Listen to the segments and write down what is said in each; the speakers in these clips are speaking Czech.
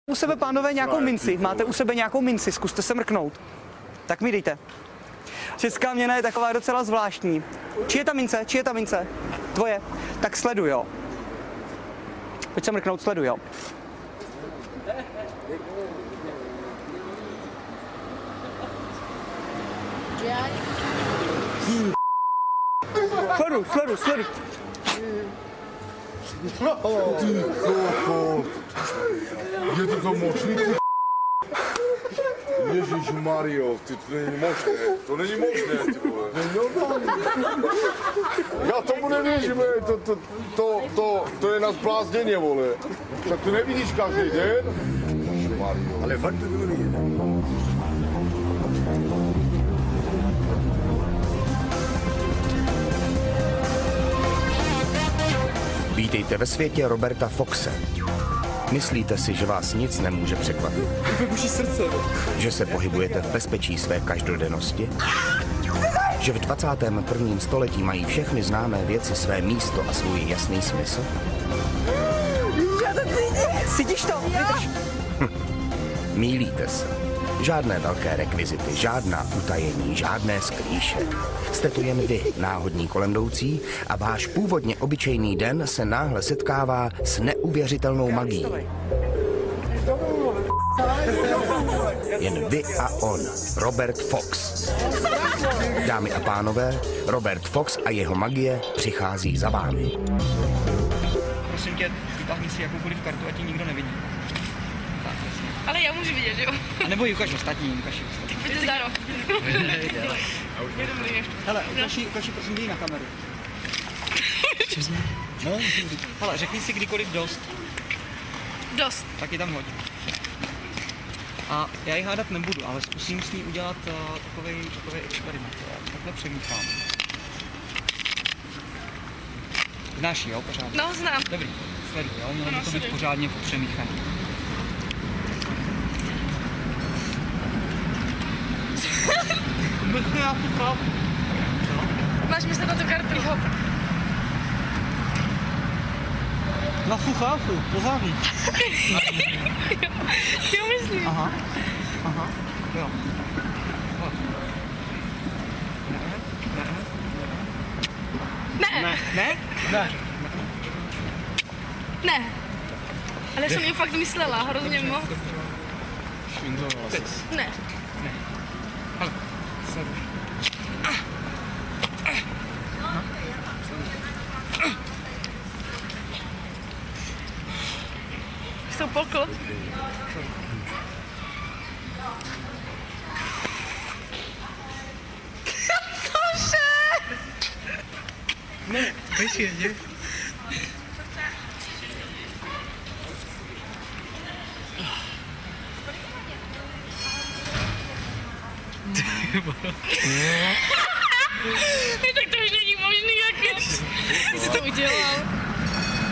U sebe, pánové, nějakou minci? Máte u sebe nějakou minci? Zkuste se mrknout. Tak mi dejte. Česká měna je taková docela zvláštní. Či je ta mince? Či je ta mince? Tvoje. Tak sleduj, jo. Pojď se mrknout, sleduj, jo. Sleduj. Je to možný, ty Ježišmario, ty to není možné, ty vole. Já tomu nevěřím, to je na zblázněně, vole. Tak to nevidíš každý den? Ježišmario. Ale fakt to bylo vidět. Vítejte ve světě Roberta Foxe. Myslíte si, že vás nic nemůže překvapit? Že se pohybujete v bezpečí své každodennosti? Že v 21. století mají všechny známé věci své místo a svůj jasný smysl? Cítíš to? Vydrž. Mýlíte se. Žádné velké rekvizity, žádná utajení, žádné skrýše. Jste tu jen vy, náhodní kolem jdoucí, a váš původně obyčejný den se náhle setkává s neuvěřitelnou magií. Jen vy a on, Robert Fox. Dámy a pánové, Robert Fox a jeho magie přichází za vámi. Prosím tě, vytáhni si jakoukoliv kartu, ať ji nikdo nevidí. Ale já můžu vidět, jo? A nebo ji ukaž ostatní, ukaž. Pojďte zdáro. Je dobrý ještě. Hele, ukaž prosím tě na kameru. No, hele, řekni si kdykoliv dost. Dost. Tak ji tam hoď. A já ji hádat nebudu, ale zkusím s ní udělat takový experiment. Takhle přemýšlám. Znáš ji, jo, pořádně? No, znám. Dobrý, sleduj, jo, mělo by to být pořádně přemýchaný. Máš myslet na tu kartu? Jo. Na fucháfu, pořádný. Jo, myslím. Aha, jo. Ne. Ale jsem ji fakt myslela, hrozně moc. Ne. Hele, sleduj. Jsou pokl. Cože? Ne, počkej, Tak to už není možný, jak jsi to udělal.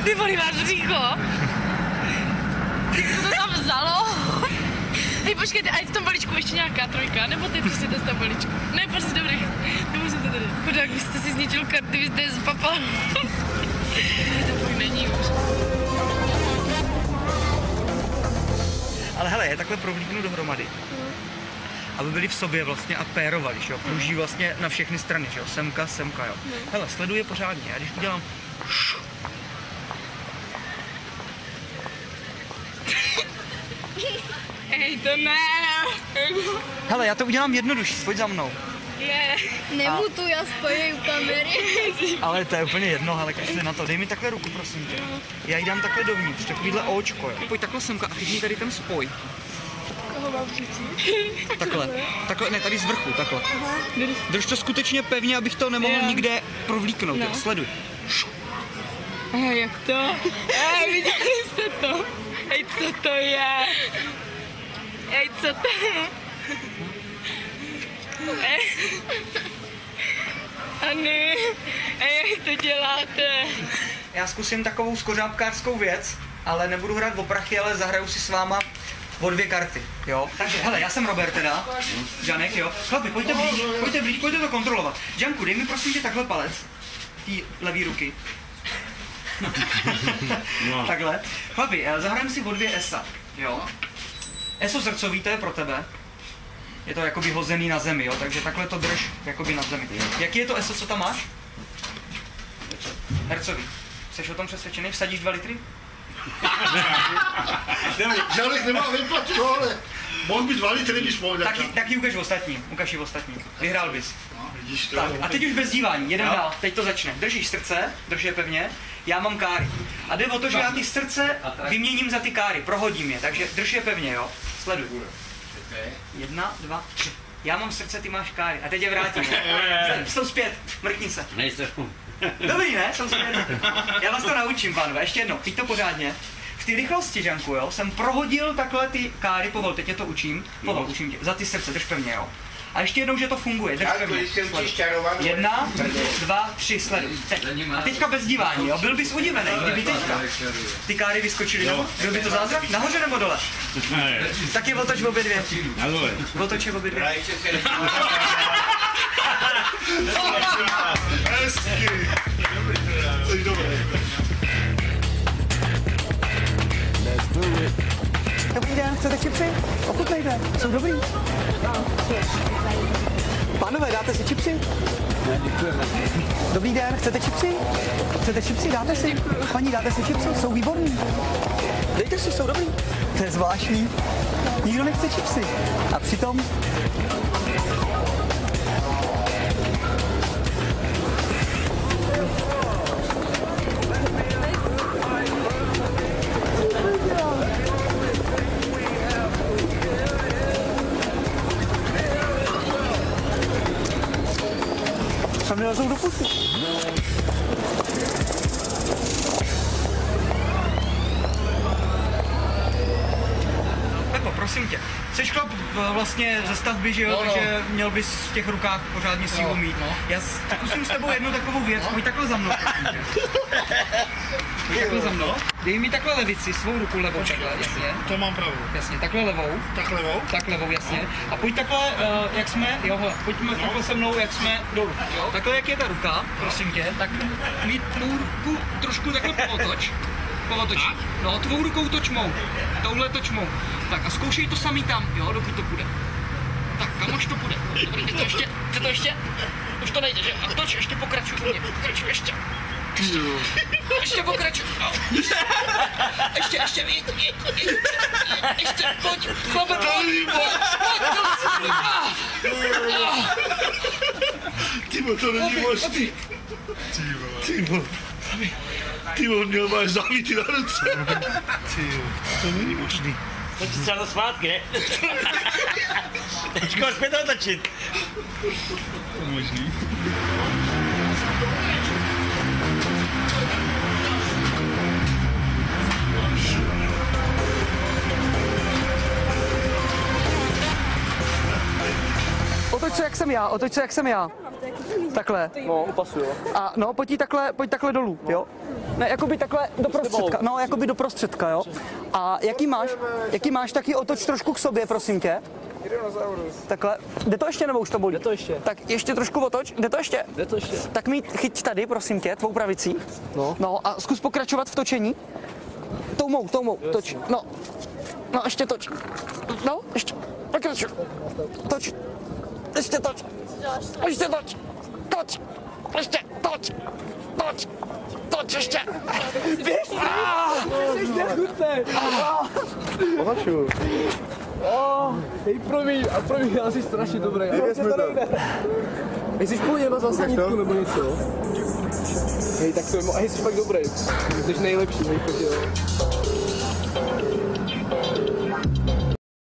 Ty vole, máš řícho. Ty jsi to tam vzalo. Hej, počkejte, a je v tom balíčku ještě nějaká trojka, nebo ty prostě to z toho balíčku? Ne, prostě dobrý. Nemusím to tady. Chudák, vy jste si zničil karty, vy jste je zpapal. To fakt není už. Ale hele, je takhle provlíknu dohromady. Aby byli v sobě vlastně a pérovali, že jo, pruží vlastně na všechny strany, že jo, semka, jo. Hele, sleduje pořádně, já když udělám... Hej, to ne. Hele, já to udělám jednodušší, pojď za mnou. Je. Nemutu, já spojím kamery. Ale to je úplně jedno, ale kašli na to, dej mi takhle ruku, prosím tě. Já ji dám takhle dovnitř, takovýhle očko, jo. Pojď takhle semka a chytni tady ten spoj. Koho mám přicít? Takhle, ne, tady z vrchu, takhle. Drž to skutečně pevně, abych to nemohl nikde provlíknout, jo, sleduj. Jak to? Viděli jste to? Hej, co to je? Hej, co to je? Ani, jak to děláte? Já zkusím takovou skořápkářskou věc, ale nebudu hrát o prachy, ale zahraju si s váma o 2 karty, jo? Takže, hele, já jsem Robert teda, Janek, jo? Chlapi, pojďte blíž, pojďte to kontrolovat. Janku, dej mi prosím tě takhle palec, té levý ruky. No. Takhle. Chlapi, zahrajeme si o 2 esa, jo. ESO zrcový, to je pro tebe. Je to jakoby hozený na zemi, jo, takže takhle to drž jakoby na zemi. Jaký je to ESO, co tam máš? Hercový. Jsi o tom přesvědčený? Vsadíš 2 litry? Žádných nemá vyplatu, ale mohl být 2 litry, když mohl. Taky ukaž ostatní, ukaž ostatní. Vyhrál bys. Vidíš to? Tak, a teď už bez dívání, jeden dál, teď to začne. Držíš srdce, drž je pevně, já mám káry. A jde o to, že já ty srdce vyměním za ty káry, prohodím je, takže drž je pevně, jo. Sleduj. 1, 2, 3. Já mám srdce, ty máš káry. A teď je vrátím. Jsou zpět, mrkni se. Dobrý, ne? Jsou zpět. Já vás to naučím, pánové. Ještě jednou, teď to pořádně. V té rychlosti, Žanku, jo, jsem prohodil takhle ty káry, povol, teď tě to učím. Povol, učím tě. Za ty srdce, drž pevně, jo. A ještě jednou, že to funguje, drž pevně. 1, 2, 3, sleduj. A teďka bez dívání, jo. Byl bys udivený, kdyby teďka ty káry vyskočily dolů. Byl by to zázrak? Nahoře nebo dole? Tak je otoč obě dvě. Otoč je obě dvě. Hezky. Jsi dobrý. Dobrý den, chcete čipsy? Ochutnejte, jsou dobrý. Pánové, dáte si čipsy? Dobrý den, chcete čipsy? Chcete čipsy, dáte si? Paní, dáte si čipsy? Jsou výborný. Dejte si, jsou dobrý. To je zvláštní. Nikdo nechce čipsy. A přitom... Tam nelezou do pusy. Pepo, prosím tě, jsi chlap vlastně ze stavby, že jo, takže měl bys v těch rukách pořádně sílu mít. Já zkusím s tebou jednu takovou věc, pojď takhle za mnou, prosím tě. Pojď takhle za mnou. Dej mi takhle levici, svou ruku levou takhle, jasně. To mám pravou. Jasně, takhle levou. Tak levou? Tak levou, jasně. A pojď takhle, jak jsme, jo, hele, pojďme takhle se mnou, jak jsme dolů, jo. Takhle, jak je ta ruka, prosím tě, tak mít tvou ruku trošku takhle povotoč. Povotočí. No, tvou rukou toč mou. Touhle toč mou. Tak a zkoušej to samý tam, jo, dokud to půjde. Tak, kam už to půjde? Dobrý, jde to ještě? Už to nejde, že? A toč, ještě pokračuj u mě, pokračuj ještě. Ještě pokračuj. No. Ještě, ještě, pojď, chlape, pojď. Tybo, to není možný. Tybo, měl máš zavítý na ruce. Tybo, to není možný. To ti třeba zpátky, ne? Teďko ho zpět otočit. To možný. Otoč se, jak jsem já. Takhle. No, upasuju. A no, pojď takhle dolů, jo? Ne, jakoby takhle do prostředka. No, jakoby do prostředka, jo? A jaký máš, taky otoč trošku k sobě, prosím tě. Takhle. Jde to ještě, nebo už to bolí? Jde to ještě. Tak ještě trošku otoč. Jde to ještě? Jde to ještě. Tak mi chyť tady, prosím tě, tvou pravicí. No. No a zkus pokračovat v točení. Tou mou, toč. No. No, ještě toč. No, ještě. Pokračuj. Toč. Ještě toč. Ještě toč. Toč. Ještě toč. Toč. Toč ještě. Běž. Ještě chutnej. Ohačuju. Hej, promiň, já jsi strašně dobrý. Jsi špůl na zásadníku nebo něco? Hej, tak to je, hej, jsi fakt dobrý. Jsi nejlepší, hej, jo.